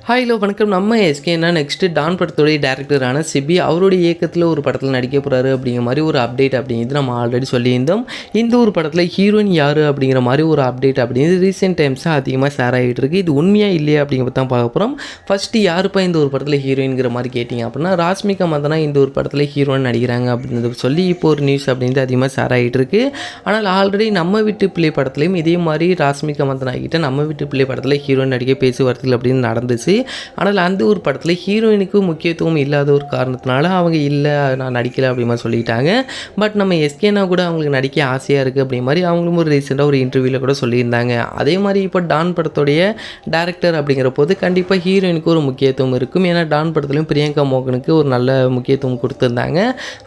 Hello வணக்கம். நம்ம எஸ்கேனா next Don படத்துடைய டேரக்டரான சிபி அவருடைய இயக்கத்தில் ஒரு படத்தில் நடிக்க போகிறாரு அப்படிங்கிற மாதிரி ஒரு அப்டேட் அப்படிங்கிறது நம்ம ஆல்ரெடி சொல்லியிருந்தோம். இந்த ஒரு படத்தில் ஹீரோயின் யார் அப்படிங்கிற மாதிரி ஒரு அப்டேட் அப்படிங்கிறது ரீசெண்ட் டைம்ஸாக அதிகமாக ஷேர் ஆகிட்டு இருக்குது. இது உண்மையாக இல்லையா அப்படிங்கிறத தான் பார்க்க போகிறோம். ஃபஸ்ட்டு யாருப்பா இந்த ஒரு படத்தில் ஹீரோயின்கிற மாதிரி கேட்டிங்க அப்படின்னா ராஷ்மிகா மந்தனா இந்த ஒரு படத்தில் ஹீரோயின் நடிக்கிறாங்க அப்படின்னு சொல்லி இப்போ ஒரு நியூஸ் அப்படிங்கிறது அதிகமாக ஷேர் ஆகிட்டு இருக்குது. ஆனால் ஆல்ரெடி நம்ம வீட்டு பிள்ளை படத்துலையும் இதே மாதிரி ராஷ்மிகா மந்தனா கிட்ட நம்ம வீட்டு பிள்ளை படத்தில் ஹீரோயின் நடிக்க பேச்சுவார்த்தைகள் அப்படின்னு நடந்துச்சு. ஆனால் அந்த ஒரு படத்தில் ஹீரோயினுக்கு முக்கியத்துவம் இல்லாத ஒரு காரணத்தினால அவங்க இல்லை நான் நடிக்கலை அப்படிமா சொல்லிட்டாங்க. பட் நம்ம எஸ்கேனா கூட அவங்களுக்கு நடிக்க ஆசையாக இருக்குது அப்படி மாதிரி அவங்களும் ஒரு ரீசெண்டாக ஒரு இன்டர்வியூவில் கூட சொல்லியிருந்தாங்க. அதே மாதிரி இப்போ டான் படத்துடைய டேரக்டர் அப்படிங்கிற போது கண்டிப்பாக ஹீரோயினுக்கு ஒரு முக்கியத்துவம் இருக்கும். ஏன்னா டான் படத்துலையும் பிரியங்கா மோகனுக்கு ஒரு நல்ல முக்கியத்துவம் கொடுத்துருந்தாங்க.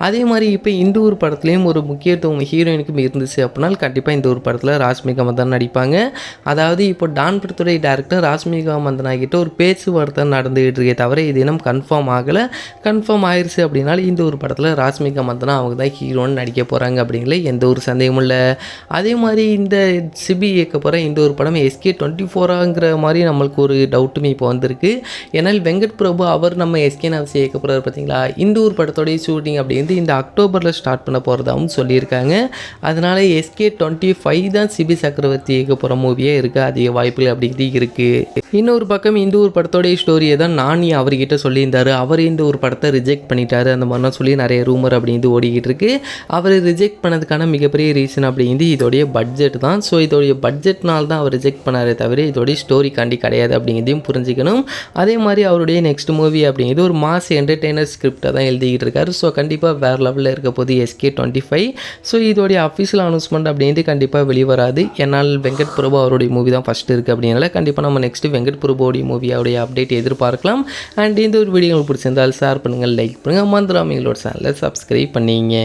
அதே மாதிரி இப்போ இந்த ஒரு படத்துலையும் ஒரு முக்கியத்துவம் ஹீரோயினுக்கும் இருந்துச்சு அப்படின்னா கண்டிப்பாக இந்த ஒரு படத்தில் ராஷ்மிகா மந்தனா நடிப்பாங்க. அதாவது இப்போ டான் படத்துடைய டேரக்டர் ராஷ்மிகா மந்தனா கிட்ட ஒரு பேச்சுவார்த்தை நடந்துகிட்டு இருக்கே தவிர இது இன்னும் கன்ஃபார்ம் ஆகலை. கன்ஃபார்ம் ஆயிடுச்சு அப்படின்னாலும் இந்த ஒரு படத்தில் ராஷ்மிகா மந்தனா அவங்க தான் ஹீரோன்னு நடிக்க போகிறாங்க அப்படிங்கிற எந்த ஒரு சந்தேகமும் இல்லை. அதே மாதிரி இந்த சிபி இயக்க போகிற இந்த ஒரு படம் SK24ங்கிற மாதிரி நம்மளுக்கு ஒரு டவுட்டுமே இப்போ வந்திருக்கு. ஏன்னால் வெங்கட் பிரபு அவர் நம்ம SK இயக்க போகிறார் பார்த்தீங்களா. இந்த ஒரு படத்தோடைய ஷூட்டிங் அப்படிங்கிறது இந்த அக்டோபரில் ஸ்டார்ட் பண்ண போகிறதாகவும் சொல்லியிருக்காங்க. அதனால் SK25 தான் சிபி சக்கரவர்த்தி இயக்க போகிற மூவியே இருக்குது. அதிக வாய்ப்புகள் அப்படிங்கிறது இருக்குது. இன்னொரு பக்கம் இந்த ஒரு படத்தோடைய ஸ்டோரியை தான் நானி அவர்கிட்ட சொல்லியிருந்தார். அவர் இந்த ஒரு படத்தை ரிஜெக்ட் பண்ணிட்டாரு அந்த மாதிரிலாம் சொல்லி நிறைய ரூமர் அப்படிங்கிறது ஓடிக்கிட்டு இருக்கு. அவர் ரிஜெக்ட் பண்ணதுக்கான மிகப்பெரிய ரீசன் அப்படிங்கிறது இதோடைய பட்ஜெட் தான். ஸோ இதோடைய பட்ஜெட்னால் தான் அவர் ரிஜெக்ட் பண்ணாரே தவிர இதோடைய ஸ்டோரிக்காண்டி கிடையாது அப்படிங்கிறதையும் புரிஞ்சுக்கணும். அதே மாதிரி அவருடைய நெக்ஸ்ட் மூவி அப்படிங்கிறது ஒரு மாஸ் என்டர்டெய்னர் ஸ்கிரிப்டை தான் எழுதிக்கிட்டு இருக்காரு. ஸோ கண்டிப்பாக வேறு லெவலில் இருக்க போது SK25. ஸோ இதோடைய அஃபிஷியல் அனௌன்ஸ்மெண்ட் அப்படிங்கிறது கண்டிப்பாக வெளிவராது. என்னால் வெங்கட் பிரபு அவருடைய மூவி தான் ஃபஸ்ட்டு இருக்குது அப்படின்னால கண்டிப்பாக நம்ம நெக்ஸ்ட்டு வெங்கட் பிரபுவோடைய மூவியோடைய அப்டேட் எதிர்பார்க்கலாம். அண்ட் இந்த ஒரு வீடியோ உங்களுக்கு பிடிச்சிருந்தால் ஷேர் பண்ணுங்கள், லைக் பண்ணுங்கள், மறந்துடாம எங்களோட சேனலை சப்ஸ்கிரைப் பண்ணிங்க.